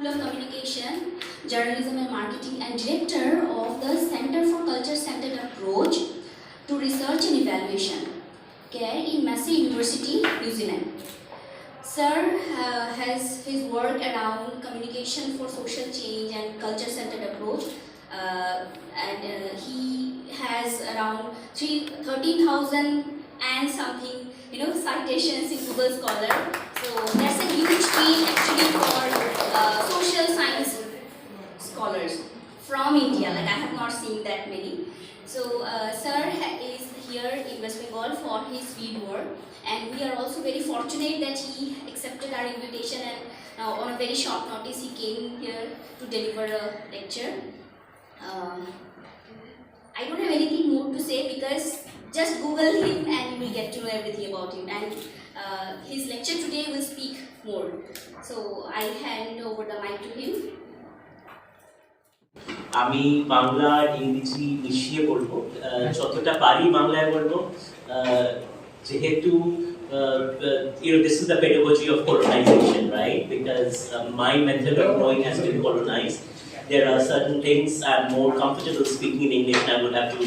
School of Communication, Journalism and Marketing and Director of the Center for Culture-Centered Approach to Research and Evaluation, okay, in Massey University, New Zealand. Sir has his work around communication for social change and culture-centered approach, and he has around 13,000 and something, citations in Google Scholar. So that's a huge field actually for social science scholars from India. Like, I have not seen that many. So Sir is here in West Bengal for his field work, and we are also very fortunate that he accepted our invitation, and on a very short notice he came here to deliver a lecture. I don't have anything more to say because just Google him and you will get to know everything about him, and his lecture today will speak more. So I hand over the mic to him. আমি বাংলা আর ইংরেজি মিশিয়ে বলবো, যতটা পারি বাংলায় বলবো, যেহেতু this is the pedagogy of colonization, right? Because my method of knowing has been colonized. There are certain things I'm more comfortable speaking in English, and I will have to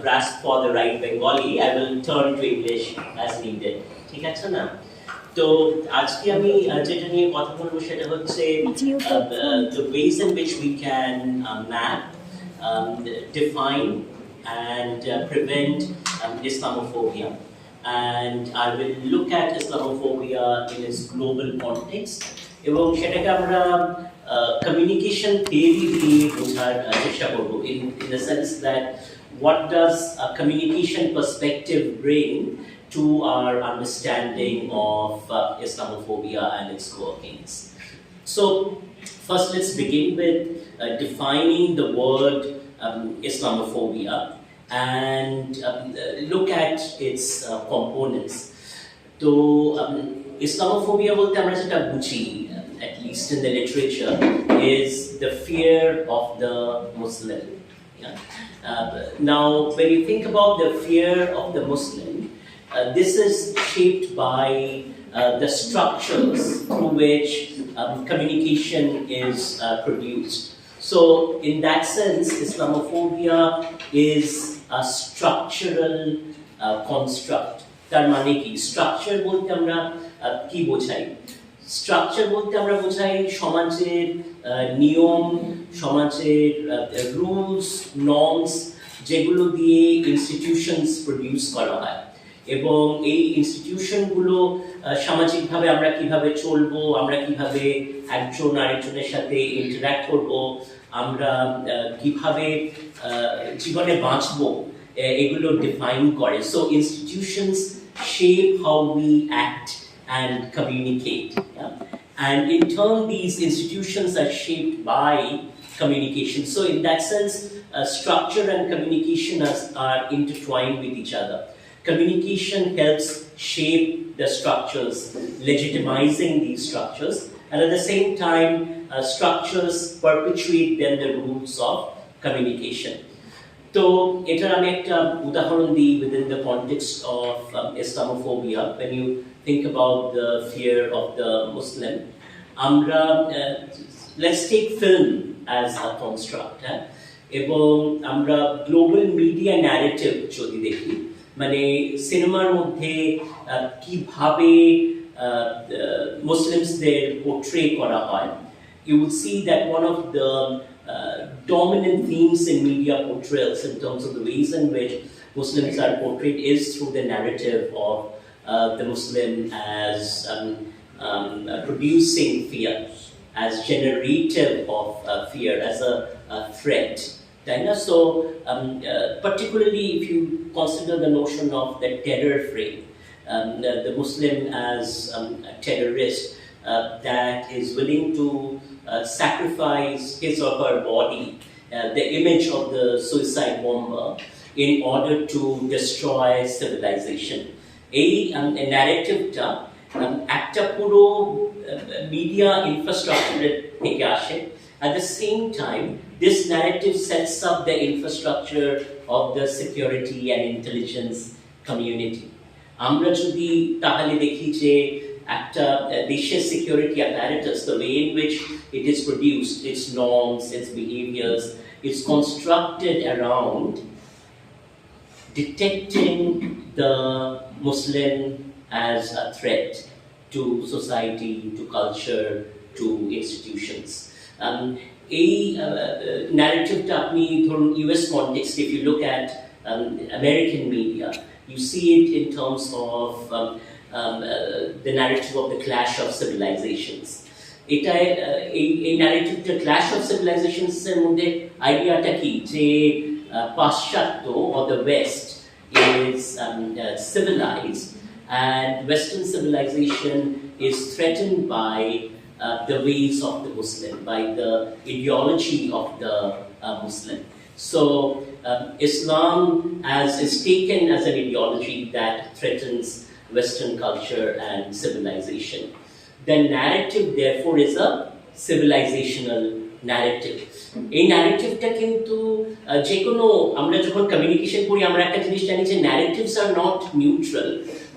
grasp for the right Bengali. I will turn to English as needed. ঠিক আছে না? তো আজকে আমি যেটা নিয়ে কথা বলবো সেটা হচ্ছে the ways in which we can map, define and prevent Islamophobia. And I will look at Islamophobia in its global context এবং সেটাকে আমরা communication theory দিয়ে বোঝার চেষ্টা করব, in the sense that what does a communication perspective bring to our understanding of Islamophobia and its workings. So first let's begin with defining the word Islamophobia and look at its components. So Islamophobia bolte amra jeta buji, at least in the literature, is the fear of the Muslim. Now when you think about the fear of the Muslim, this is shaped by the structures through which communication is produced. So in that sense, Islamophobia is a structural construct. Tar mane ki structure bolte amra ki bochai? Structure bolte amra bochai সমাজের নিয়ম, সমাজের rules, norms যেগুলো দিয়ে institutions produce করা হয়, এবং এই ইনস্টিটিউশনগুলো সামাজিকভাবে আমরা কিভাবে চলবো, আমরা কিভাবে একজন আরেকজনের সাথে ইন্টারঅ্যাক্ট করব, আমরা কিভাবে জীবনে বাঁচবো, এগুলো ডিফাইন করে. So institutions shape how we act and communicate, and in turn these institutions are shaped by communication. So in that sense, structure and communication are intertwined with each other. Communication helps shape the structures, legitimizing these structures, and at the same time, structures perpetuate then the rules of communication. So, etar ami ekta udahoron di within the context of Islamophobia. When you think about the fear of the Muslim, amra let's take film as a construct, এবং আমরা global media narrative যদি দেখি, মানে সিনেমার মধ্যে কিভাবে মুসলিমসদের portray করা হয়, you will see that one of the dominant themes in media portrayals in terms of the ways in which Muslims are portrayed is through the narrative of the Muslim as producing fear, as generative of fear, as a threat. So particularly if you consider the notion of the terror frame, the Muslim as a terrorist that is willing to sacrifice his or her body, the image of the suicide bomber, in order to destroy civilization. এই ন্যারেটিভটা একটা পুরো media ইনফ্রাস্ট্রাকচারের থেকে আসে. At the same time, this narrative sets up the infrastructure of the security and intelligence community. আমরা যদি তাহলে দেখি যে একটা দেশের security apparatus, the way in which it is produced, its norms, its behaviors, it's constructed around detecting the Muslim as a threat to society, to culture, to institutions. A narrative আপনি ধরুন US context, if you look at American media, you see it in terms of the narrative of the clash of civilizations. এটা এই narrative clash of civilizations এর মধ্যে আইডিয়াটা কি যে পাশ্চাত্য or the West is civilized and Western civilization is threatened by the ways of the Muslim, by the ideology of the Muslim. So Islam is taken as an ideology that threatens Western culture and civilization. The narrative therefore is a civilizational narrative. এই narrativeটা কিন্তু যে কোনো আমরা যখন communication করি আমরা একটা জিনিস জানি যে narratives are not neutral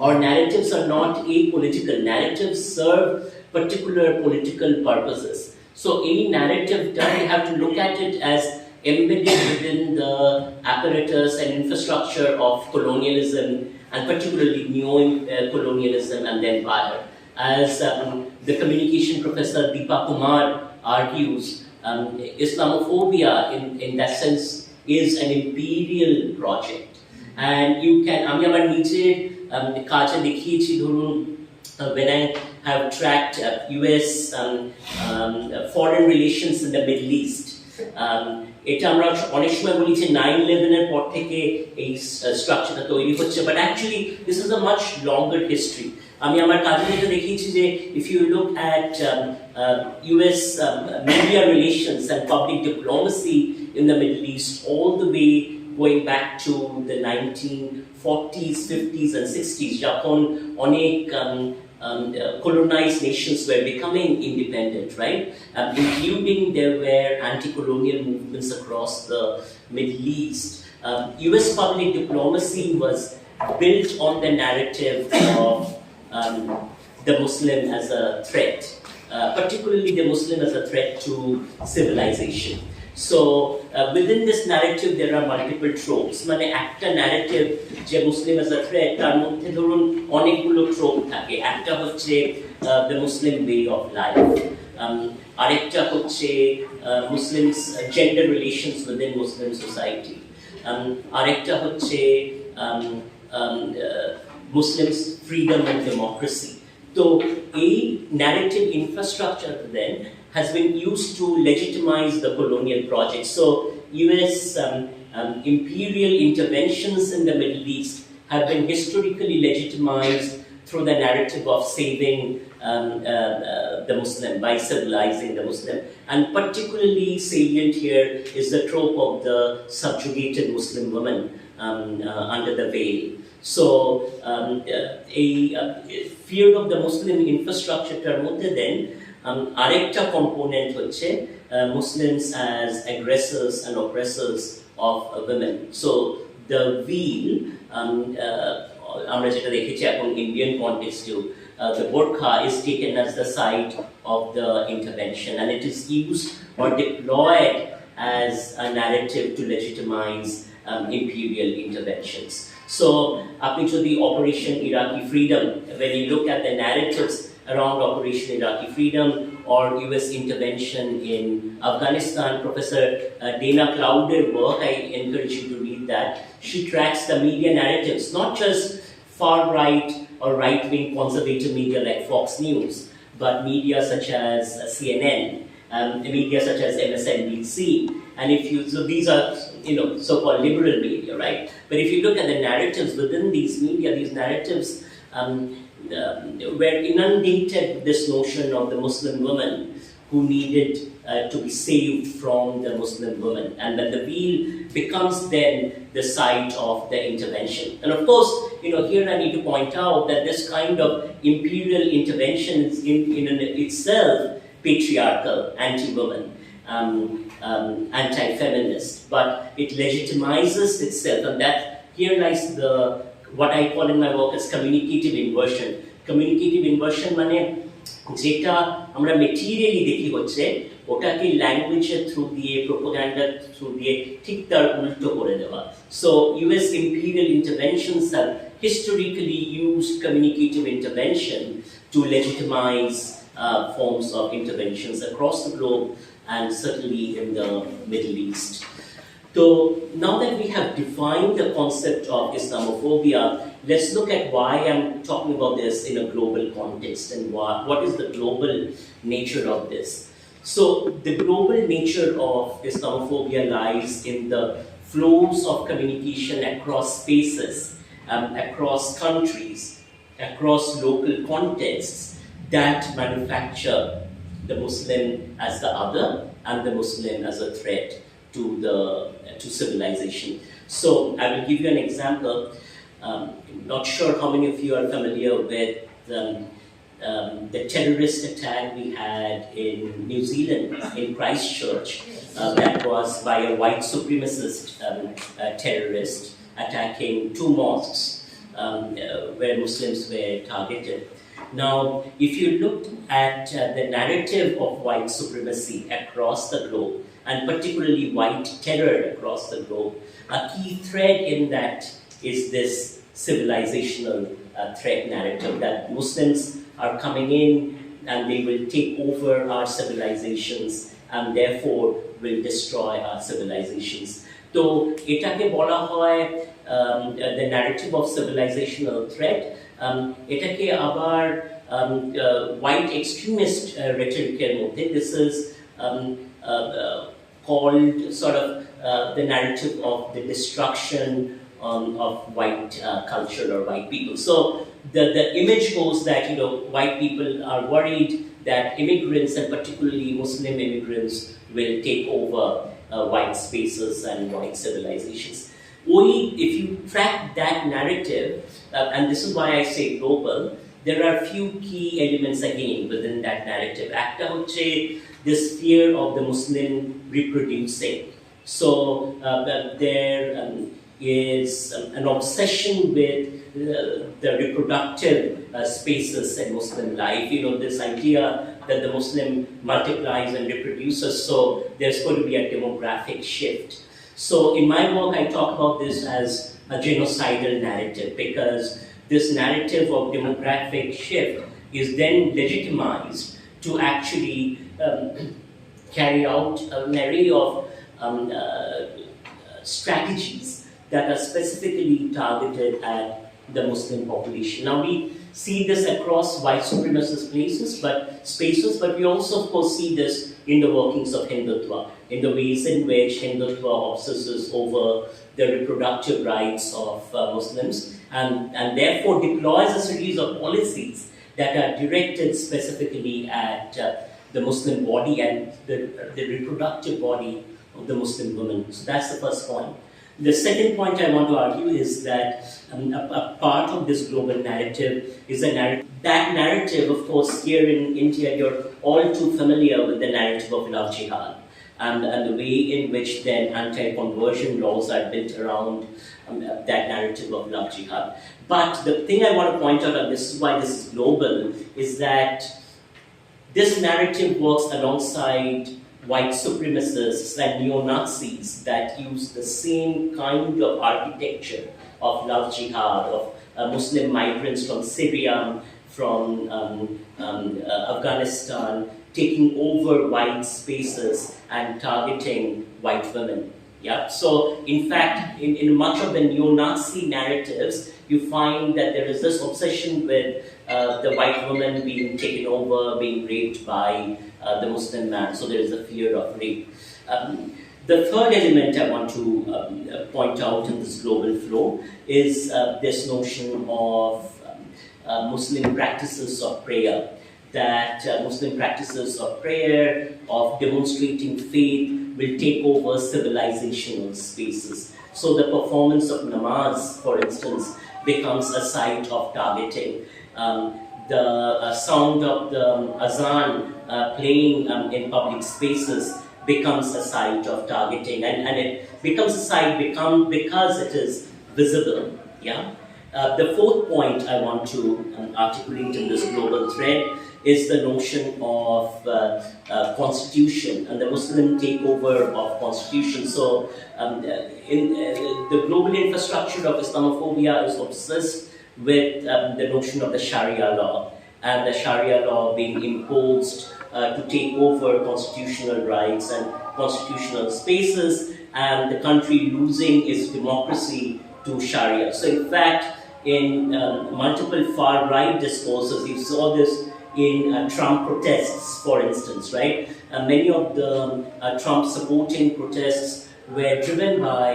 or narratives are not apolitical. Narratives serve particular political purposes. So any narrative, we have to look at it as embedded within the apparatus and infrastructure of colonialism, and particularly neo-colonialism and the empire. As the communication professor Deepa Kumar argues, Islamophobia in that sense is an imperial project. And you can, আমি আমার নিজের কাজে দেখিয়েছি ধরুন when I have tracked US foreign relations in the Middle East. এটা আমরা অনেক সময় বলি যে 9/11 এর পর থেকে এই স্ট্রাকচারটা তৈরি হচ্ছে, but actually this is a much longer history. আমি আমার কাজে যেটা দেখিয়েছি যে if you look at US media relations and public diplomacy in the Middle East all the way going back to the 1940s, 50s and 60s যখন অনেক colonized nations were becoming independent, right? Including there were anti-colonial movements across the Middle East. US public diplomacy was built on the narrative of the Muslim as a threat, particularly the Muslim as a threat to civilization. So within this narrative there are multiple tropes. মানে একটা narrative যে Muslim as a threat তার মধ্যে ধরুন অনেকগুলো trope থাকে. একটা হচ্ছে the Muslim way of life. আরেকটা হচ্ছে Muslims gender relations within Muslim society. আরেকটা হচ্ছে Muslims freedom and democracy. So a narrative infrastructure then has been used to legitimize the colonial project. So US imperial interventions in the Middle East have been historically legitimized through the narrative of saving the Muslim, by civilizing the Muslim. And particularly salient here is the trope of the subjugated Muslim woman under the veil. So a fear of the Muslim infrastructure then আরেকটা component হচ্ছে Muslims as aggressors and oppressors of women. So the veil, আমরা যেটা দেখেছি এখন Indian context too, the burqa is taken as the site of the intervention and it is used or deployed as a narrative to legitimize imperial interventions. So আপনি যদি Operation Iraqi Freedom, when you look at the narratives around Operation Iraqi Freedom or US intervention in Afghanistan, Professor Dana Clouder's work, I encourage you to read that. She tracks the media narratives, not just far-right or right-wing conservative media like Fox News, but media such as CNN, media such as MSNBC, and if you, so these are so-called liberal media, right? But if you look at the narratives within these media, these narratives were inundated with this notion of the Muslim woman who needed to be saved from the Muslim woman, and that the veil becomes then the site of the intervention. And of course, here I need to point out that this kind of imperial intervention is in itself patriarchal, anti-woman, anti-feminist, but it legitimizes itself, and that here lies what I call in my work as communicative inversion. Communicative inversion মানে যেটা আমরা materially দেখি হচ্ছে ওটাকে ল্যাঙ্গুয়েজের through দিয়ে প্রোপাগান্ডার through দিয়ে ঠিক তার উল্টো করে দেওয়া। So US imperial interventions have historically used communicative intervention to legitimize forms of interventions across the globe and certainly in the Middle East. So now that we have defined the concept of Islamophobia, let's look at why I'm talking about this in a global context and what is the global nature of this. So the global nature of Islamophobia lies in the flows of communication across spaces, across countries, across local contexts that manufacture the Muslim as the other and the Muslim as a threat to civilization. So I will give you an example. Not sure how many of you are familiar with the terrorist attack we had in New Zealand, in Christchurch, that was by a white supremacist terrorist attacking 2 mosques where Muslims were targeted. Now, if you look at the narrative of white supremacy across the globe, and particularly white terror across the globe, a key thread in that is this civilizational threat narrative that Muslims are coming in and they will take over our civilizations and therefore will destroy our civilizations. So, etake bola hoy the narrative of civilizational threat, etake abar white extremist rhetorical moddhe, this is called sort of the narrative of the destruction of white culture or white people. So the image goes that white people are worried that immigrants and particularly Muslim immigrants will take over white spaces and white civilizations. If you track that narrative, and this is why I say global, there are few key elements again within that narrative. Ekta hocche this fear of the Muslim reproducing. So there is an obsession with the reproductive spaces in Muslim life. This idea that the Muslim multiplies and reproduces, so there's going to be a demographic shift. So in my work, I talk about this as a genocidal narrative because this narrative of demographic shift is then legitimized to actually carry out an array of strategies that are specifically targeted at the Muslim population. Now we see this across white supremacist spaces, but we also of course see this in the workings of Hindutva, in the ways in which Hindutva obsesses over the reproductive rights of Muslims and therefore deploys a series of policies that are directed specifically at the Muslim body and the reproductive body of the Muslim woman. So that's the first point. The second point I want to argue is that a part of this global narrative is a narrative. That narrative, of course, here in India, you're all too familiar with the narrative of love jihad and the way in which then anti-conversion laws are built around that narrative of love jihad. But the thing I want to point out, and this is why this is global, is that this narrative works alongside white supremacists and neo-Nazis that use the same kind of architecture of love jihad, of Muslim migrants from Syria, from Afghanistan, taking over white spaces and targeting white women. Yeah. So, in fact, in much of the neo-Nazi narratives, you find that there is this obsession with the white woman being taken over, being raped by the Muslim man. So there is a fear of rape. The third element I want to point out in this global flow is this notion of Muslim practices of prayer. That Muslim practices of prayer, of demonstrating faith, will take over civilizational spaces. So the performance of namaz, for instance, becomes a site of targeting. The sound of the azan playing in public spaces becomes a site of targeting, and it becomes a site because it is visible. Yeah. The fourth point I want to articulate in this global thread is the notion of constitution and the Muslim takeover of constitution. So the global infrastructure of Islamophobia is obsessed with the notion of the Sharia law, and the Sharia law being imposed to take over constitutional rights and constitutional spaces, and the country losing its democracy to Sharia. So in fact, in multiple far-right discourses, you saw this in Trump protests, for instance, right? Many of the Trump-supporting protests were driven by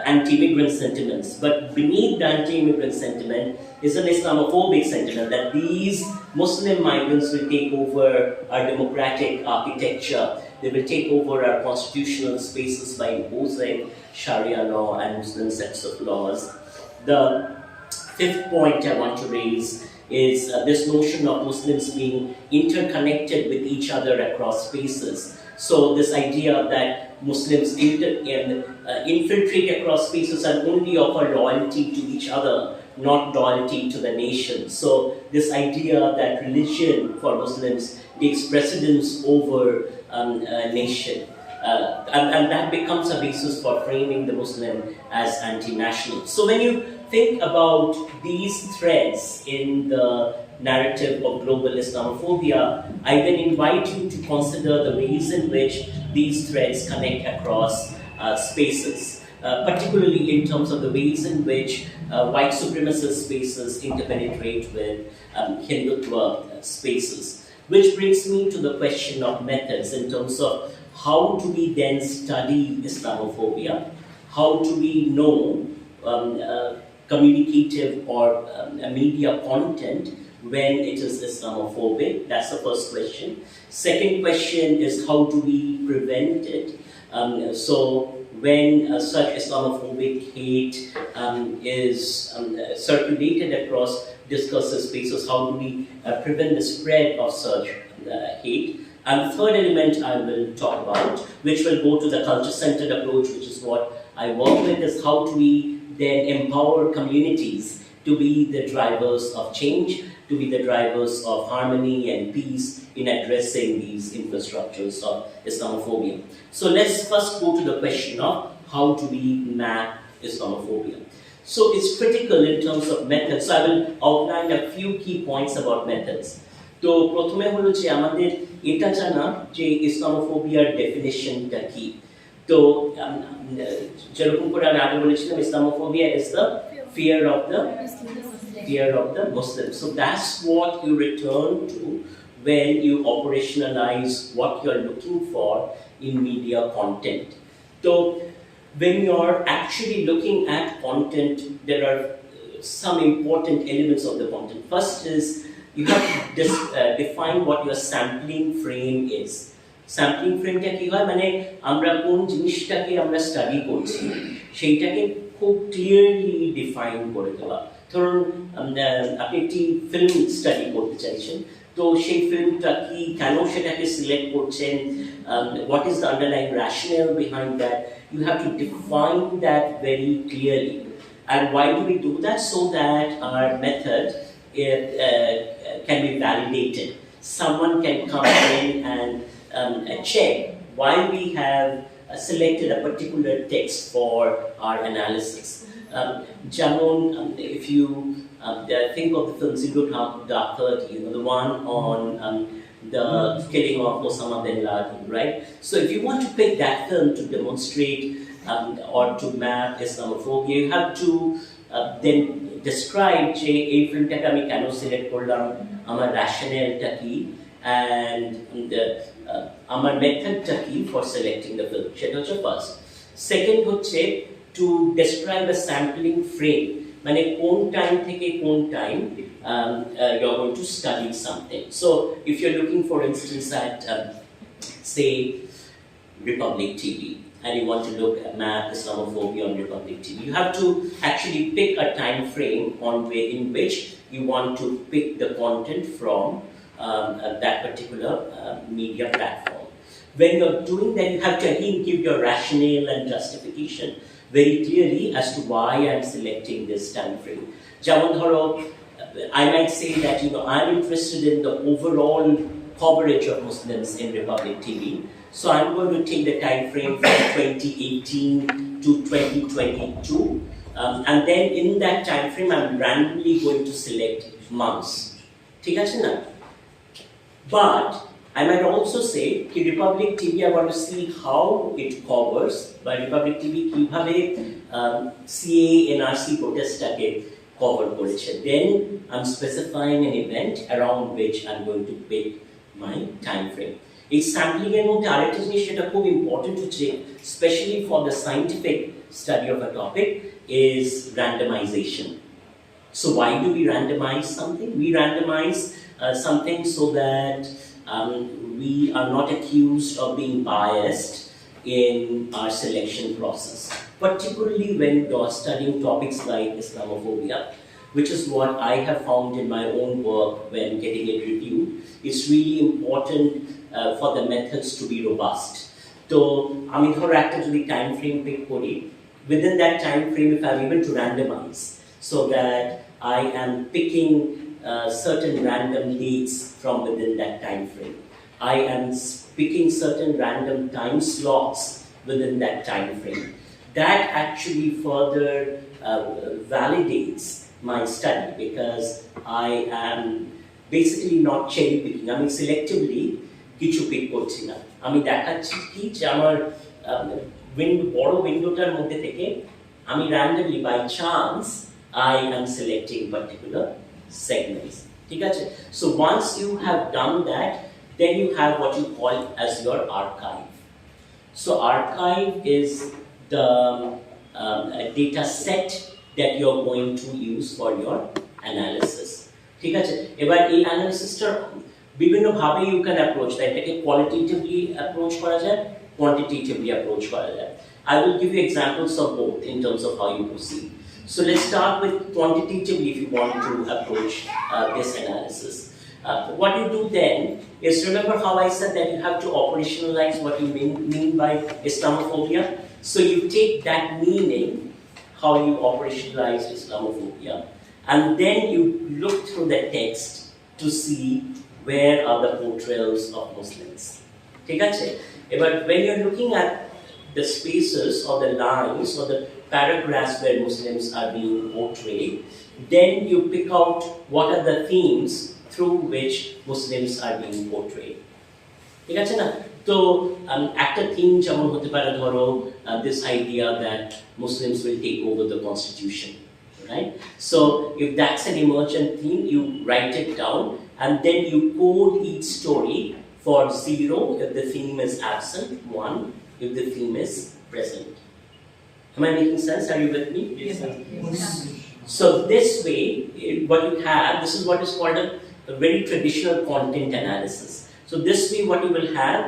anti-immigrant sentiments, but beneath the anti-immigrant sentiment is an Islamophobic sentiment that these Muslim migrants will take over our democratic architecture. They will take over our constitutional spaces by imposing Sharia law and Muslim sets of laws. The fifth point I want to raise is this notion of Muslims being interconnected with each other across spaces. So this idea that Muslims infiltrate across spaces and only offer loyalty to each other, not loyalty to the nation. So this idea that religion for Muslims takes precedence over a nation. And that becomes a basis for framing the Muslim as anti-national. So when you think about these threads in the narrative of global Islamophobia, I then invite you to consider the ways in which these threads connect across spaces, particularly in terms of the ways in which white supremacist spaces interpenetrate with Hindutva spaces. Which brings me to the question of methods in terms of how do we then study Islamophobia? How do we know communicative or media content when it is Islamophobic? That's the first question. Second question is how do we prevent it? So when such Islamophobic hate is circulated across discursive spaces, how do we prevent the spread of such hate? And the third element I will talk about, which will go to the culture-centered approach, which is what I work with, is how do we then empower communities to be the drivers of change, to be the drivers of harmony and peace in addressing these infrastructures of Islamophobia. So let's first go to the question of how do we map Islamophobia. So it's critical in terms of methods. So I will outline a few key points about methods. তো প্রথমে হলো যে আমাদের এটা জানা যে ইসলামোফোবিয়ার ডেফিনিশনটা কি। তো যেরকম করে আমি আগে বলেছিলাম, Islamophobia is the fear of the Muslims. So that's what you return to when you operationalize what you're looking for in media content. So when you're actually looking at content, there are some important elements of the content. First is you have to define what your sampling frame is. Sampling frame টা কি হয়, মানে আমরা কোন জিনিসটাকে আমরা study করছি সেইটাকে খুব ক্লিয়ারলি ডিফাইন করে দেওয়া। ধরুন আপনি একটি ফিল্ম স্টাডি করতে চাইছেন, তো সেই ফিল্মটা কি, কেন সেটাকে সিলেক্ট করছেন, what is the underlying rationale behind that, you have to define that very clearly. And why do we do that? So that our method can be validated. Someone can come in and check why we have selected a particular text for our analysis. If you think of the film Zero Dark 30, the one on the killing of Osama bin Laden, right? So if you want to pick that film to demonstrate or to map Islamophobia, you have to then describe যে এই ফিল্মটাকে আমি কেন select করলাম, আমার rationale-টা কি, and আমার মেথডটা কি for selecting the film. সেটা হচ্ছে first. Second হচ্ছে to describe a sampling frame, মানে কোন time থেকে কোন time you're going to study something. So if you're looking, for instance, at say Republic TV, and you want to look at map Islamophobia on Republic TV, you have to actually pick a time frame in which you want to pick the content from that particular media platform. When you're doing that, you have to again give your rationale and justification very clearly as to why I'm selecting this time frame. Jamon dhoro, I might say that I'm interested in the overall coverage of Muslims in Republic TV. So I'm going to take the time frame from 2018 to 2022. And then in that time frame, I'm randomly going to select months. ठीक है ना? But I might also say that Republic TV, I want to see how it covers. By Republic TV, kiভাবে CA NRC protest cover করেছে. Then I'm specifying an event around which I'm going to pick my time frame. এই sampling এর মধ্যে আরেকটা জিনিস সেটা খুব important to check, especially for the scientific study of a topic, is randomization. So why do we randomize something? We randomize something so that we are not accused of being biased in our selection process, particularly when you're studying topics like Islamophobia, which is what I have found in my own work when getting it reviewed. It's really important for the methods to be robust. So, আমি ধরো একটা যদি time frame pick করি, within that time frame, if I'm able to randomize, so that I am picking certain random dates from within that time frame. I am picking certain random time slots within that time frame. That actually further validates my study because I am basically not cherry picking. I mean, selectively, কিছু pick করছি না। আমি দেখাচ্ছি কি যে আমার বড় উইন্ডোটার মধ্যে থেকে আমি randomly by chance I am selecting particular segments. ঠিক আছে? So once you have done that, then you have what you call as your archive. So archive is the data set that you're going to use for your analysis. ঠিক আছে? এবার এই analysisটা বিভিন্ন ভাবে you can approach that. এটাকে qualitatively approach করা যায়, quantitatively approach করা যায়. I will give you examples of both in terms of how you proceed. So let's start with quantitatively if you want to approach this analysis. What you do then is, remember how I said that you have to operationalize what you mean by Islamophobia? So you take that meaning, how you operationalize Islamophobia, and then you look through the text to see where are the portrayals of Muslims. ঠিক আছে? But when you're looking at the spaces or the lines or the paragraphs where Muslims are being portrayed, then you pick out what are the themes through which Muslims are being portrayed. ঠিক আছে না? তো একটা theme যেমন হতে পারে ধরো this idea that Muslims will take over the constitution, right? So if that's an emergent theme, you write it down and then you code each story for 0 if the theme is absent, 1 if the theme is present. Am I making sense? Are you with me? Yes, sir. Yes. So this way, what you have, this is what is called a very traditional content analysis. So this way what you will have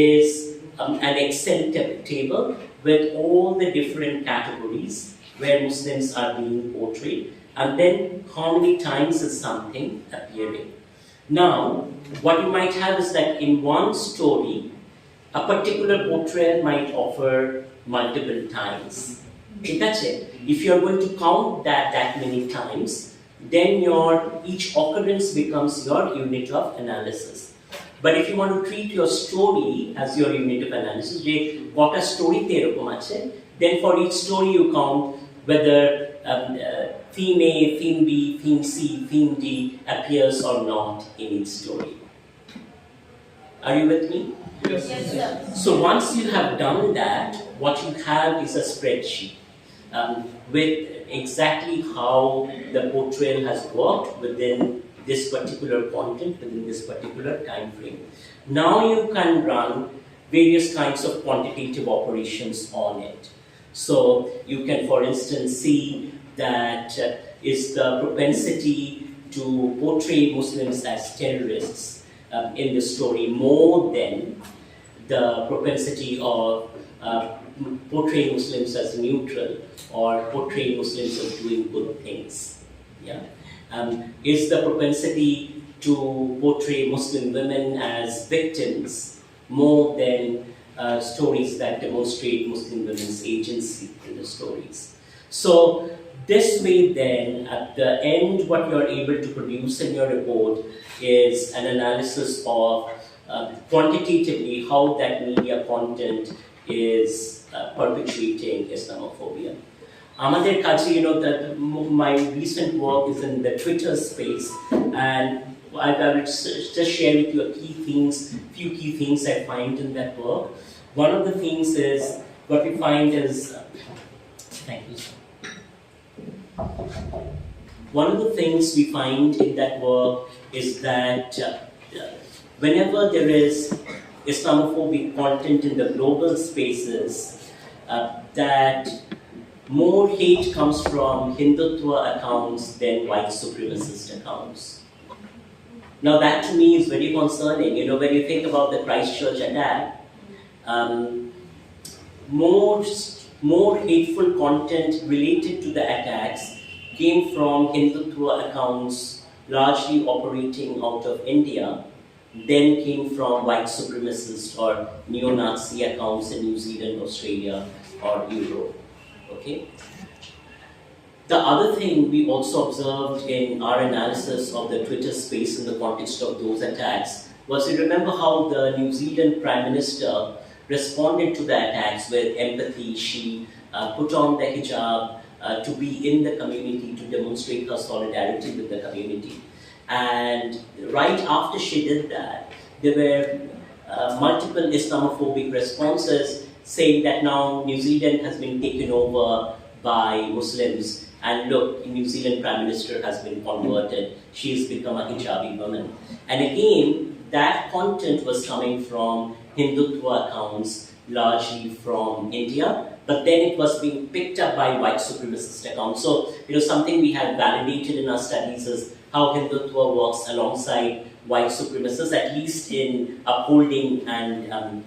is an Excel table with all the different categories where Muslims are being portrayed, and then how many times is something appearing. Now, what you might have is that in one story, a particular portrayal might offer multiple times. ঠিক আছে? If you are going to count that many times, then each occurrence becomes your unit of analysis. But if you want to treat your story as your unit of analysis, যে কটা স্টোরিতে এরকম আছে, then for each story you count whether theme A, theme B, theme C, theme D appears or not in each story. Are you with me? Yes, sir. So once you have done that, what you have is a spreadsheet with exactly how the portrayal has worked within this particular content, within this particular time frame. Now you can run various kinds of quantitative operations on it. So you can, for instance, see that is the propensity to portray Muslims as terrorists in the story more than the propensity of portraying Muslims as neutral or portraying Muslims as doing good things. Yeah. Is the propensity to portray Muslim women as victims more than stories that demonstrate Muslim women's agency in the stories. So this way then, at the end, what you're able to produce in your report is an analysis of quantitatively how that media content is perpetuating Islamophobia. Amader kache, that my recent work is in the Twitter space, and I will just share with you few key things I find in that work. One of the things is, what we find is, thank you, sir. One of the things we find in that work is that whenever there is Islamophobic content in the global spaces, that more hate comes from Hindutva accounts than white supremacist accounts. Now that to me is very concerning. When you think about the Christchurch attack, more hateful content related to the attacks came from Hindutva accounts largely operating out of India, then came from white supremacist or neo-Nazi accounts in New Zealand, Australia, or Europe. Okay? The other thing we also observed in our analysis of the Twitter space in the context of those attacks was, you remember how the New Zealand Prime Minister responded to the attacks with empathy. She put on the hijab to be in the community, to demonstrate her solidarity with the community. And right after she did that, there were multiple Islamophobic responses saying that now New Zealand has been taken over by Muslims, and look, New Zealand Prime Minister has been converted, she has become a hijabi woman. And again, that content was coming from Hindutva accounts, largely from India, but then it was being picked up by white supremacist accounts. So, something we have validated in our studies is how Hindutva works alongside white supremacists, at least in upholding and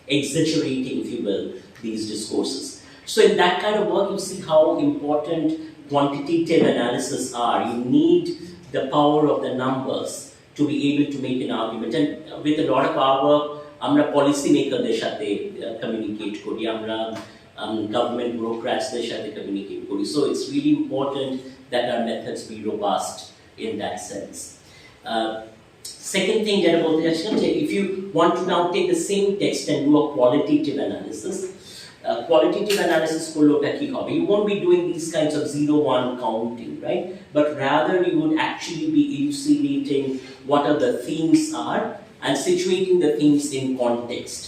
exaggerating, if you will, these discourses. So in that kind of work, you see how important quantitative analysis are. You need the power of the numbers to be able to make an argument. And with a lot of our work, আমরা policy makerদের সাথে communicate করি, আমরা government bureaucratsদের সাথে communicate করি. So it's really important that our methods be robust in that sense. Second thing যেটা বলতে চাচ্ছিলাম, if you want to now take the same text and do a qualitative analysis, qualitative analysis করলোটা কি হবে? You won't be doing these kinds of 0-1 counting, right? But rather you would actually be elucidating what are the themes are and situating the themes in context.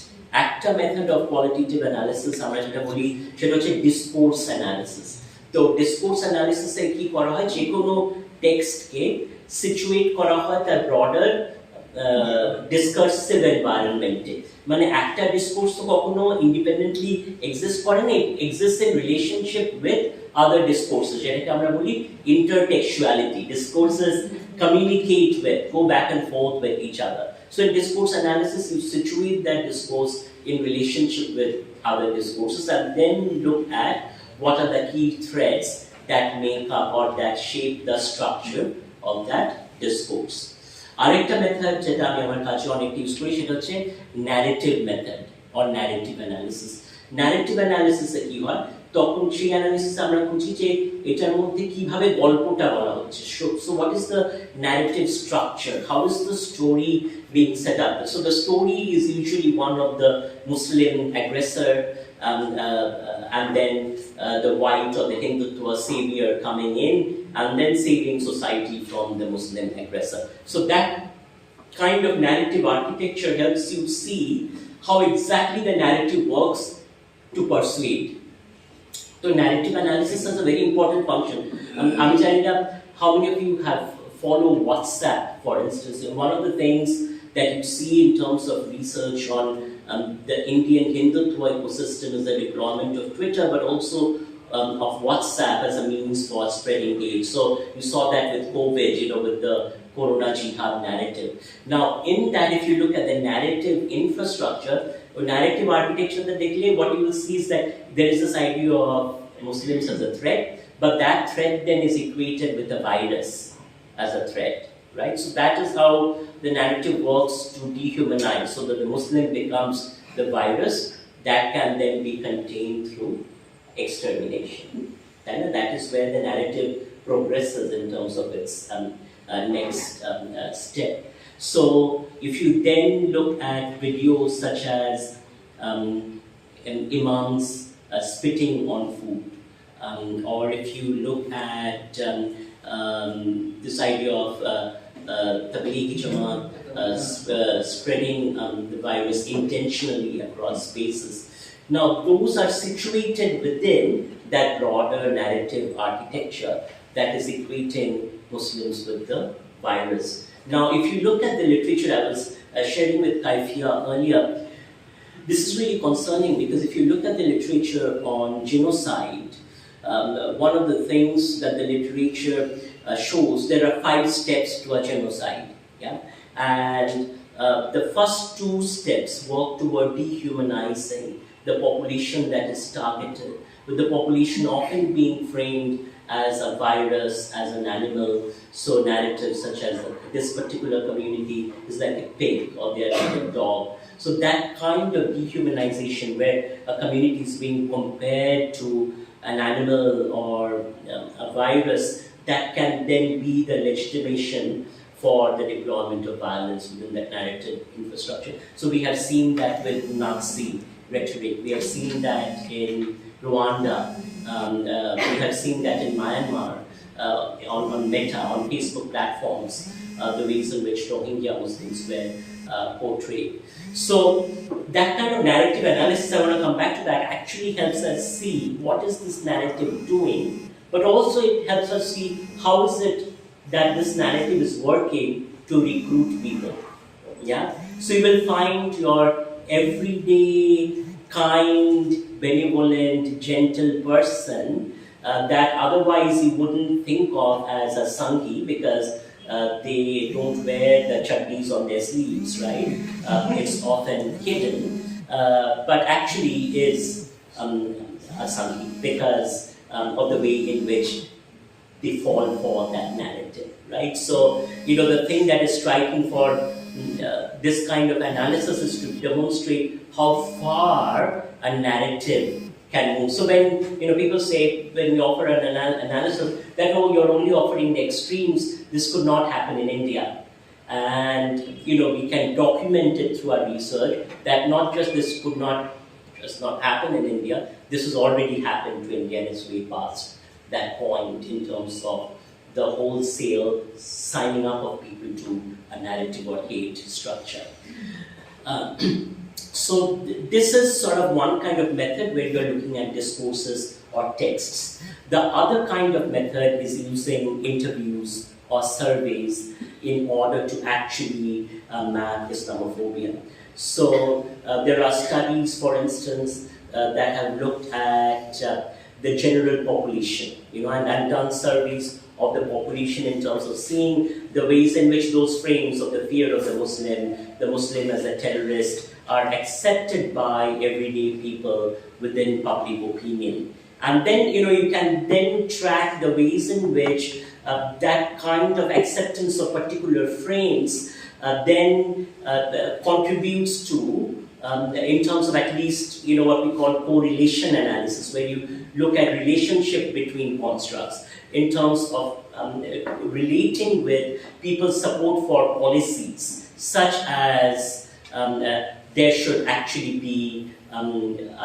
একটা method of qualitative analysis আমরা যেটা বলি সেটা হচ্ছে discourse analysis. তো discourse analysis এ কি করা হয়? যে কোনো টেক্সটকে situate করা হয় তার broader discursive environment এ। মানে একটা discourse তো কখনো independently exist করে না, it exists in relationship with other discourses, যেটাকে আমরা বলি intertextuality. Discourses communicate with, go back and forth with each other. So in discourse analysis, you situate that discourse in relationship with other discourses and then look at what are the key threads that make up or that shape the structure of that discourse. আরেকটা method যেটা আমি আমার কাছে অনেক use করি সেটা হচ্ছে narrative method or narrative analysis. ন্যারেটিভ অ্যানালিসিসে কি হয়, তখন সেই অ্যানালিসিসে আমরা খুঁজি যে এটার মধ্যে কিভাবে গল্পটা বলা হচ্ছে। So what is the narrative structure? How is the story being set up? So the story is usually one of the Muslim aggressor and then the white or the Hindutva savior coming in and then saving society from the Muslim aggressor. So that kind of narrative architecture helps you see how exactly the narrative works to persuade. So narrative analysis has a very important function. I'm telling you, how many of you have followed WhatsApp, for instance? And one of the things that you see in terms of research on the Indian Hindutva ecosystem is the deployment of Twitter, but also of WhatsApp as a means for spreading hate. So you saw that with COVID, with the Corona Jihad narrative. Now, in that, if you look at the narrative infrastructure or narrative architecture that they claim, what you will see is that there is this idea of Muslims as a threat, but that threat then is equated with the virus as a threat, right? So that is how the narrative works to dehumanize, so that the Muslim becomes the virus that can then be contained through extermination. And that is where the narrative progresses in terms of its next step. So if you then look at videos such as imams spitting on food, or if you look at this idea of Tablighi Jamaat spreading the virus intentionally across spaces. Now, those are situated within that broader narrative architecture that is equating Muslims with the virus. Now, if you look at the literature I was sharing with Kaifia earlier, this is really concerning because if you look at the literature on genocide, one of the things that the literature shows, there are 5 steps to a genocide. Yeah? And the first 2 steps work toward dehumanizing the population that is targeted, with the population often being framed as a virus, as an animal. So narratives such as this particular community is like a pig or they are like a dog. So that kind of dehumanization where a community is being compared to an animal or a virus, that can then be the legitimation for the deployment of violence within that narrative infrastructure. So we have seen that with Nazi rhetoric, we have seen that in Rwanda, we have seen that in Myanmar, on Meta, on Facebook platforms, the ways in which Rohingya Muslims were portrayed. So that kind of narrative analysis, I want to come back to that, actually helps us see what is this narrative doing, but also it helps us see how is it that this narrative is working to recruit people. Yeah? So you will find your everyday, kind, benevolent, gentle person that otherwise you wouldn't think of as a Sanghi because they don't wear the chutneys on their sleeves, right? It's often hidden, but actually is a Sanghi because of the way in which they fall for that narrative, right? So, the thing that is striking for this kind of analysis is to demonstrate how far a narrative can move. So when people say, when we offer an analysis, that you're only offering the extremes, this could not happen in India. And we can document it through our research that not just this could not just not happen in India, this has already happened to India and it's way past that point in terms of the wholesale signing up of people to a narrative or hate structure. So this is sort of one kind of method where you're looking at discourses or texts. The other kind of method is using interviews or surveys in order to actually map Islamophobia. So there are studies, for instance, that have looked at the general population, and done surveys of the population in terms of seeing the ways in which those frames of the fear of the Muslim as a terrorist, are accepted by everyday people within public opinion. And then, you can then track the ways in which that kind of acceptance of particular frames then contributes to, in terms of at least, what we call correlation analysis, where you look at relationship between constructs in terms of relating with people's support for policies, such as there should actually be a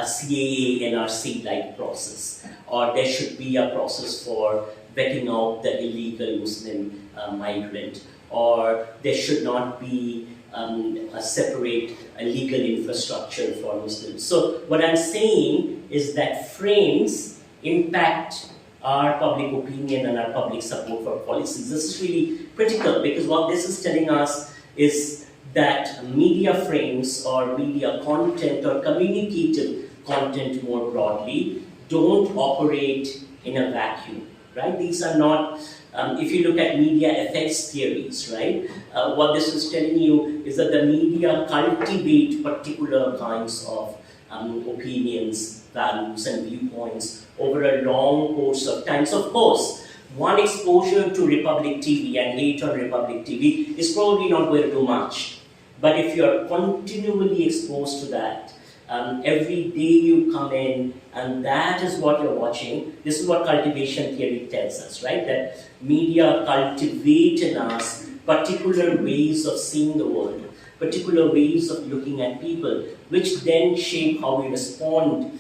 CAA NRC-like process, or there should be a process for vetting out the illegal Muslim migrant, or there should not be a separate legal infrastructure for Muslims. So what I'm saying is that frames impact our public opinion and our public support for policies. This is really critical because what this is telling us is that media frames or media content or communicative content more broadly don't operate in a vacuum, right? These are not, if you look at media effects theories, right? What this is telling you is that the media cultivate particular kinds of opinions, values, and viewpoints over a long course of time. So of course, one exposure to Republic TV and hate on Republic TV is probably not going to do much. But if you're continually exposed to that, every day you come in and that is what you're watching, this is what cultivation theory tells us, right? That media cultivate in us particular ways of seeing the world, particular ways of looking at people, which then shape how we respond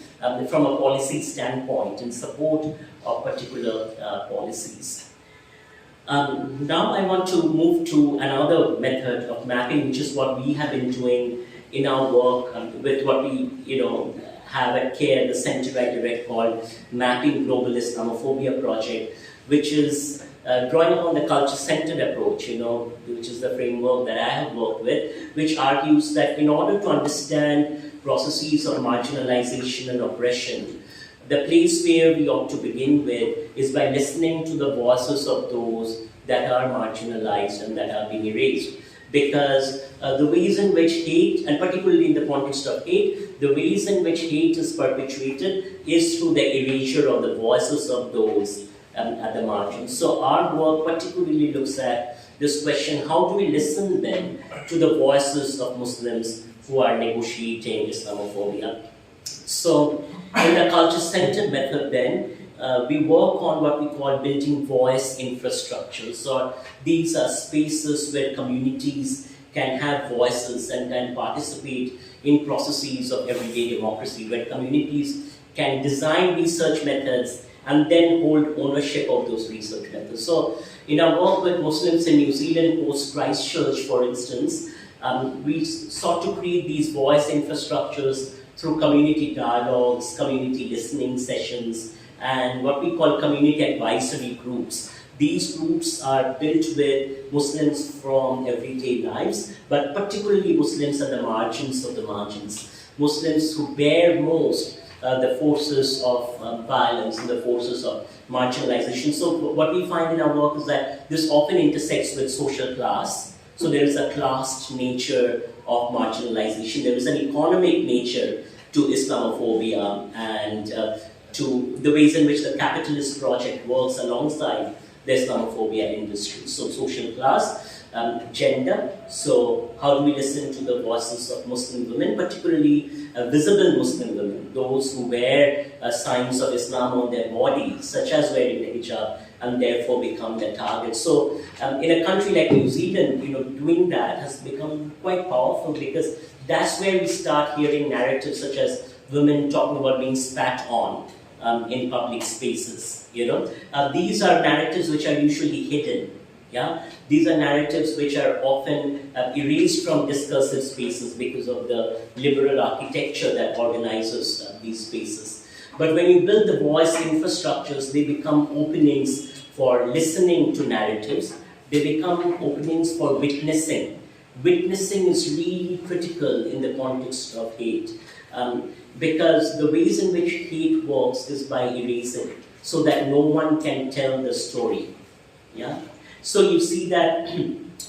from a policy standpoint in support of particular policies. Now I want to move to another method of mapping, which is what we have been doing in our work with what we have at CARE, the center I direct, called Mapping Global Islamophobia Project, which is drawing upon the culture-centered approach, which is the framework that I have worked with, which argues that in order to understand processes of marginalization and oppression, the place where we ought to begin with is by listening to the voices of those that are marginalized and that are being erased. Because the ways in which hate, and particularly in the context of hate, the ways in which hate is perpetuated is through the erasure of the voices of those at the margins. So our work particularly looks at this question: how do we listen then to the voices of Muslims who are negotiating Islamophobia? So in the culture-centered method then, we work on what we call building voice infrastructures. So these are spaces where communities can have voices and can participate in processes of everyday democracy, where communities can design research methods and then hold ownership of those research methods. So in our work with Muslims in New Zealand post-Christchurch, for instance, we sought to create these voice infrastructures through community dialogues, community listening sessions, and what we call community advisory groups. These groups are built with Muslims from everyday lives, but particularly Muslims at the margins of the margins. Muslims who bear most the forces of violence and the forces of marginalization. So what we find in our work is that this often intersects with social class. So there is a classed nature of marginalization. There is an economic nature to Islamophobia and to the ways in which the capitalist project works alongside the Islamophobia industry. So social class, gender, so how do we listen to the voices of Muslim women, particularly visible Muslim women, those who wear signs of Islam on their body, such as wearing the hijab, and therefore become their target. So in a country like New Zealand, doing that has become quite powerful, because that's where we start hearing narratives such as women talking about being spat on in public spaces. These are narratives which are usually hidden. Yeah, these are narratives which are often erased from discursive spaces because of the liberal architecture that organizes these spaces. But when you build the voice infrastructures, they become openings for listening to narratives. They become openings for witnessing. Witnessing is really critical in the context of hate, because the ways in which hate works is by erasing, so that no one can tell the story. Yeah. So you see that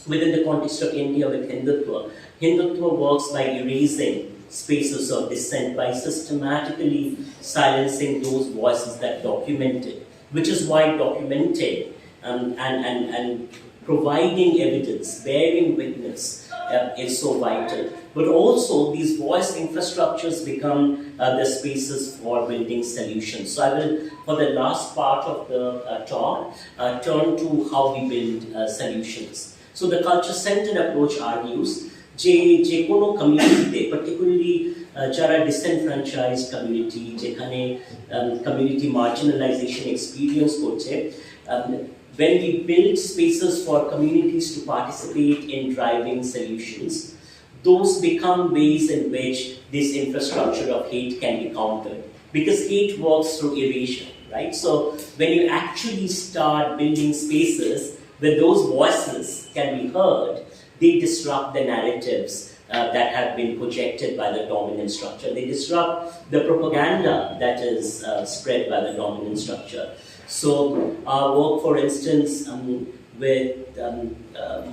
within the context of India with Hindutva, Hindutva works by erasing spaces of dissent, by systematically silencing those voices that document it, which is why documenting and providing evidence, bearing witness is so vital. But also these voice infrastructures become the spaces for building solutions. So I will, for the last part of the talk, turn to how we build solutions. So the culture-centered approach argues যে কোনো কমিউনিটিতে, particularly যারা disenfranchised community, যেখানে community marginalization experience করছে, when we build spaces for communities to participate in driving solutions, those become ways in which this infrastructure of hate can be countered. Because hate works through erasure, right? So when you actually start building spaces where those voices can be heard, they disrupt the narratives that have been projected by the dominant structure. They disrupt the propaganda that is spread by the dominant structure. So our work, for instance, with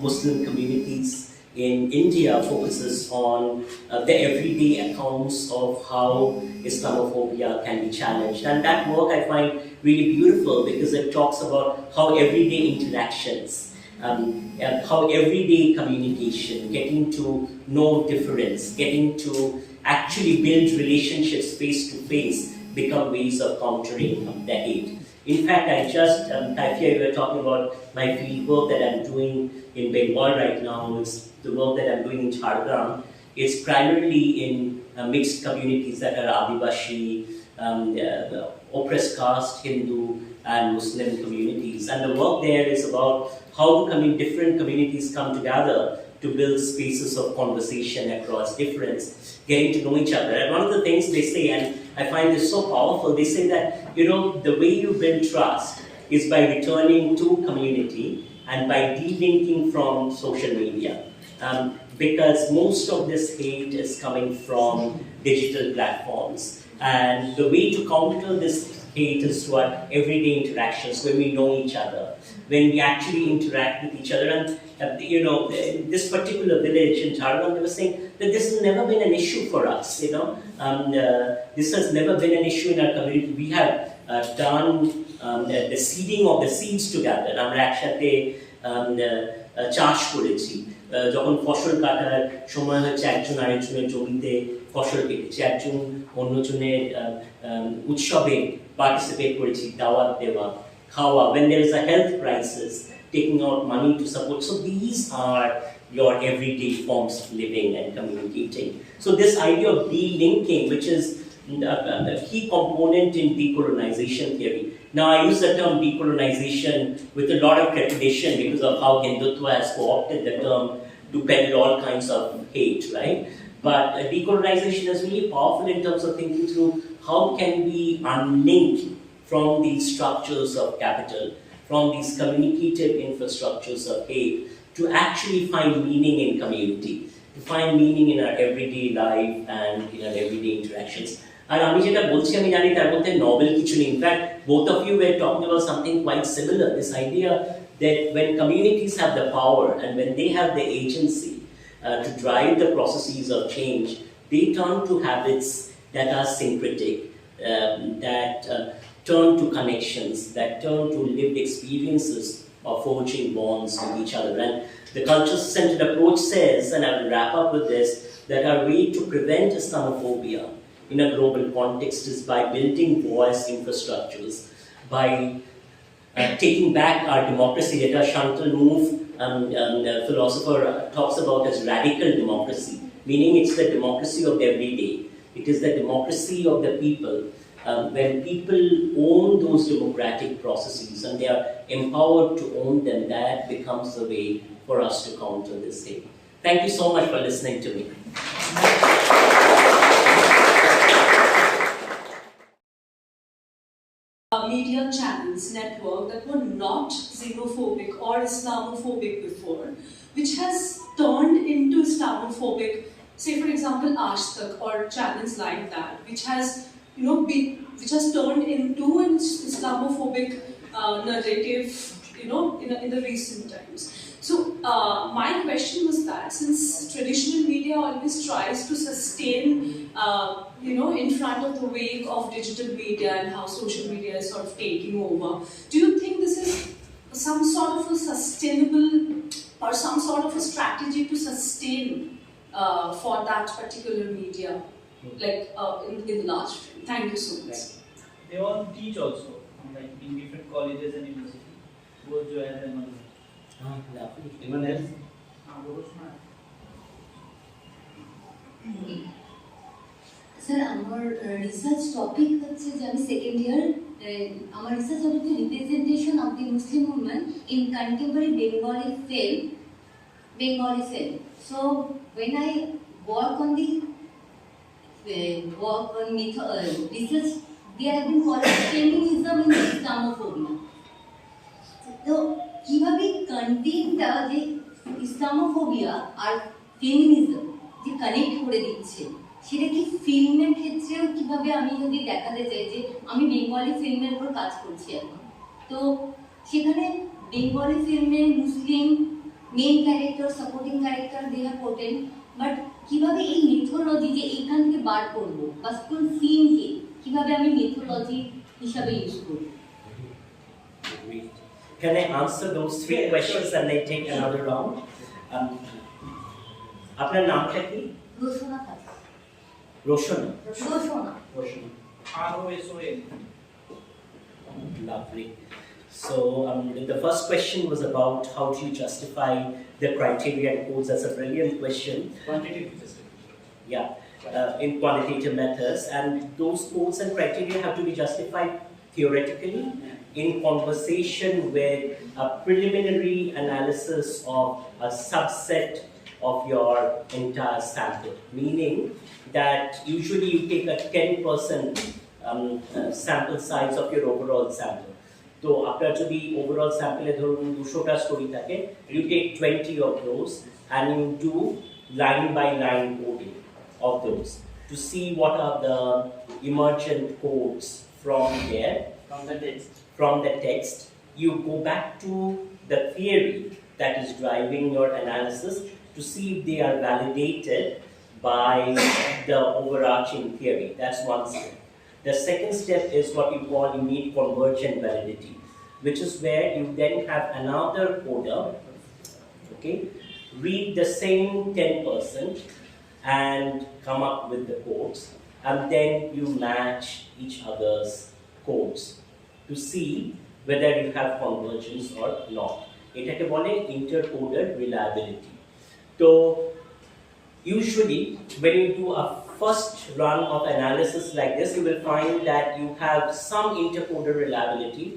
Muslim communities in India focuses on the everyday accounts of how Islamophobia can be challenged. And that work I find really beautiful because it talks about how everyday interactions, how everyday communication, getting to know difference, getting to actually build relationships face to face become ways of countering the hate. In fact, Taifia, you were talking about my field work that I'm doing in Bengal right now. It's the work that I'm doing in Jharkhand. It's primarily in mixed communities that are Adivashi, oppressed caste, Hindu, and Muslim communities. And the work there is about how different communities come together to build spaces of conversation across difference, getting to know each other. And one of the things they say, and I find this so powerful, they say that, the way you build trust is by returning to community and by delinking from social media. Because most of this hate is coming from digital platforms. And the way to counter this hate is through our everyday interactions, when we know each other, when we actually interact with each other. And in this particular village in Jharkhand, they were saying that this has never been an issue for us. This has never been an issue in our community. We have done the seeding of the seeds together. আমরা একসাথে চাষ করেছি, যখন ফসল কাটার সময় হচ্ছে একজন আরেকজনের জমিতে ফসল কেটেছে, একজন অন্যজনের উৎসবে পার্টিসিপেট করেছি, দাওয়াত দেওয়া, খাওয়া, when there is a health crisis, taking out money to support. So these are your everyday forms of living and communicating. So this idea of delinking, which is a key component in decolonization theory. Now I use the term decolonization with a lot of trepidation because of how Hindutva has co-opted the term to peddle all kinds of hate, right? But decolonization is really powerful in terms of thinking through how can we unlink from these structures of capital, from these communicative infrastructures of hate, to actually find meaning in community, to find meaning in our everyday life and in our everyday interactions. আর আমি যেটা বলছি আমি জানি তার মধ্যে novel কিছু নেই. In fact, both of you were talking about something quite similar, this idea that when communities have the power and when they have the agency to drive the processes of change, they turn to habits that are syncretic, that turn to connections, that turn to lived experiences of forging bonds with each other. And the culture-centered approach says, and I will wrap up with this, that our way to prevent Islamophobia in a global context is by building voice infrastructures, by taking back our democracy that our Chantal Mouffe, the philosopher, talks about as radical democracy, meaning it's the democracy of the everyday. It is the democracy of the people. When people own those democratic processes and they are empowered to own them, that becomes the way for us to counter this hate. Thank you so much for listening to me. Media channels network that were not xenophobic or Islamophobic before, which has turned into Islamophobic, say for example Aaj Tak or channels like that, which has turned into an Islamophobic narrative, in the recent times. So my question was that since traditional media always tries to sustain, in front of the wave of digital media and how social media is sort of taking over, do you think this is some sort of a sustainable or some sort of a strategy to sustain for that particular media, like in the large frame? Thank you so much. They all teach also, like in different colleges and universities, both Joanne and Manu. Lovely. Anyone else? Sir, our research topic হচ্ছে যে আমি second year আমার research হচ্ছে representation of the Muslim woman in contemporary Bengali film. So when I work on the research, there have been called feminism in Islamophobia. তো কিভাবে কন্টেন্টটা যে Islamophobia আর feminism যে কানেক্ট করে দিচ্ছে, সেটা কি ফিল্মের ক্ষেত্রেও কিভাবে আমি যদি দেখাতে চাই যে আমি বেঙ্গলি ফিল্মের উপর কাজ করছি এখন, তো সেখানে বেঙ্গলি ফিল্মে Muslim main character, supporting character they are portrayed, but কিভাবে এই মিথোলজি যে এইখান থেকে বার করবো বা কোন সিনকে কিভাবে আমি মিথোলজি হিসাবে ইউজ করব? Can I answer those three questions and then take another round? আপনার নামটা কি? রোশনা খাস। Roshna. Roshna. Roshna. ROSON. Lovely. So the first question was about how do you justify the criteria and codes. That's a brilliant question. Quantitative justification. Yeah, in quantitative methods, and those codes and criteria have to be justified theoretically in conversation with a preliminary analysis of a subset of your entire sample, meaning that usually you take a 10% sample size of your overall sample. So after to the overall sample e dhorun 200 ta story thake, you take 20 of those and you do line by line coding of those to see what are the emergent codes from there. From the text, you go back to the theory that is driving your analysis to see if they are validated by the overarching theory. That's one step. The second step is what you call you need convergent validity, which is where you then have another coder, okay, read the same 10% and come up with the codes, and then you match each other's codes to see whether you have convergence or not. এটাকে বলে intercoder reliability. So usually when you do a first run of analysis like this, you will find that you have some intercoder reliability,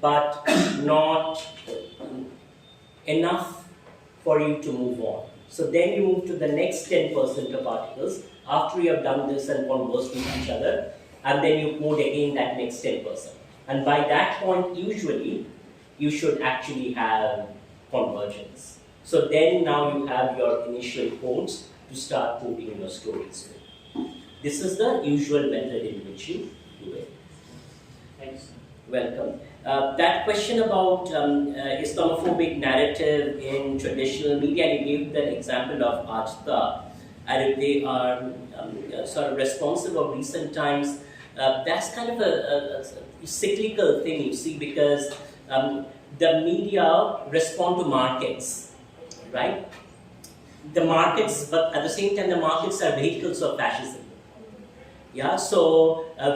but not enough for you to move on. So then you move to the next 10% of articles after you have done this and conversed with each other, and then you code again that next 10%. And by that point, usually, you should actually have convergence. So then now you have your initial codes to start coding your stories with. This is the usual method in which you do it. Thanks. Welcome. That question about Islamophobic narrative in traditional media, you gave the example of Ajta, and if they are sort of responsive of recent times, that's kind of a cyclical thing, you see, because the media respond to markets, right? The markets, but at the same time, the markets are vehicles of fascism. Yeah, so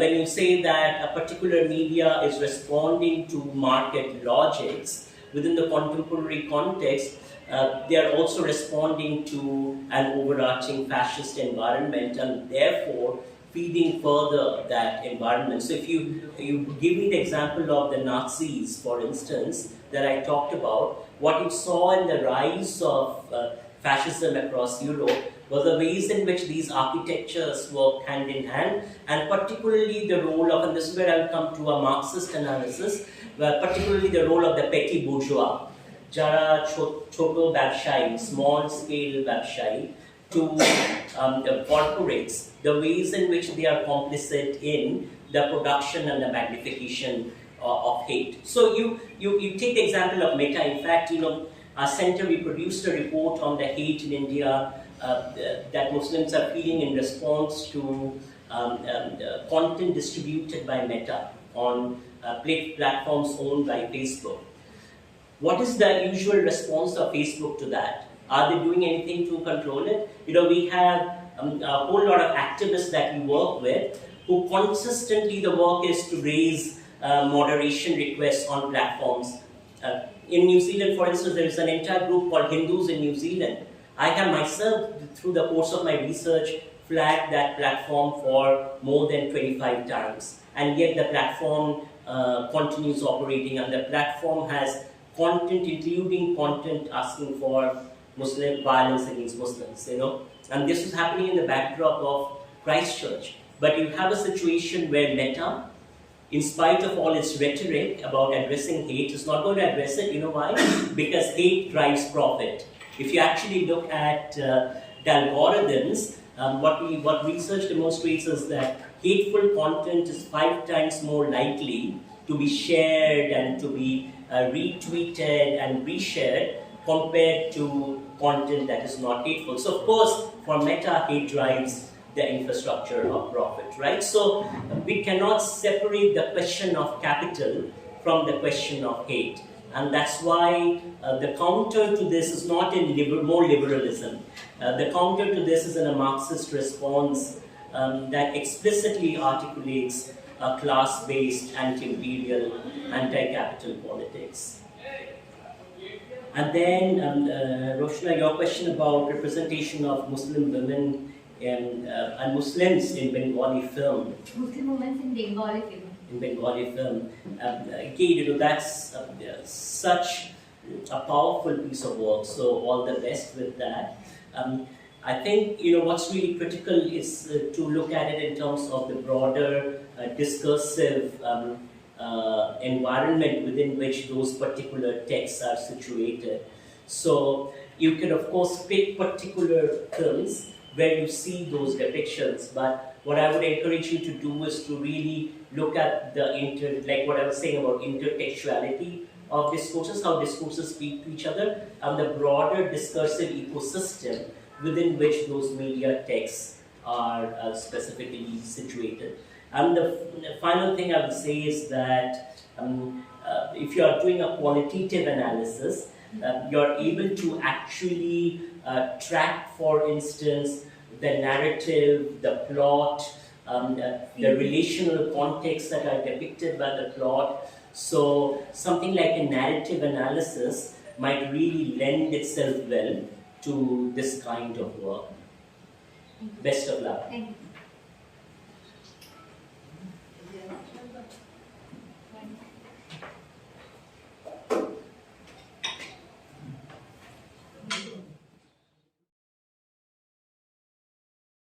when you say that a particular media is responding to market logics within the contemporary context, they are also responding to an overarching fascist environment and therefore feeding further that environment. So if you give me the example of the Nazis, for instance, that I talked about, what you saw in the rise of fascism across Europe was the ways in which these architectures work hand in hand, and particularly the role of, and this is where I'll come to a Marxist analysis, where particularly the role of the petty bourgeois, jara choto ব্যবসায়ী, small scale ব্যবসায়ী, to the corporates, the ways in which they are complicit in the production and the magnification of hate. So you take the example of Meta. In fact, our center, we produced a report on the hate in India that Muslims are feeling in response to content distributed by Meta on platforms owned by Facebook. What is the usual response of Facebook to that? Are they doing anything to control it? We have a whole lot of activists that we work with who consistently, the work is to raise moderation requests on platforms. In New Zealand, for instance, there is an entire group called Hindus in New Zealand. I have myself, through the course of my research, flagged that platform for more than 25 times. And yet the platform continues operating, and the platform has content, including content asking for Muslim violence against Muslims, And this is happening in the backdrop of Christchurch. But you have a situation where Meta, in spite of all its rhetoric about addressing hate, is not going to address it. You know why? Because hate drives profit. If you actually look at the algorithms, what research demonstrates is that hateful content is 5 times more likely to be shared and to be retweeted and reshared compared to content that is not hateful. So of course, for meta, hate drives the infrastructure of profit, right? So we cannot separate the question of capital from the question of hate. And that's why the counter to this is not in more liberalism. The counter to this is in a Marxist response that explicitly articulates a class-based, anti-imperial, anti-capital politics. And then, Roshna, your question about representation of Muslim women and Muslims in Bengali film. Muslim women in Bengali film. In Bengali film. Again, that's such a powerful piece of work, so all the best with that. I think what's really critical is to look at it in terms of the broader discursive environment within which those particular texts are situated. So you can of course pick particular films where you see those depictions, but what I would encourage you to do is to really look at the like what I was saying about intertextuality of discourses, how discourses speak to each other, and the broader discursive ecosystem within which those media texts are specifically situated. And the final thing I would say is that if you are doing a qualitative analysis, you're able to actually track, for instance, the narrative, the plot, the relational context that are depicted by the plot. So something like a narrative analysis might really lend itself well to this kind of work. Best of luck. Thank you.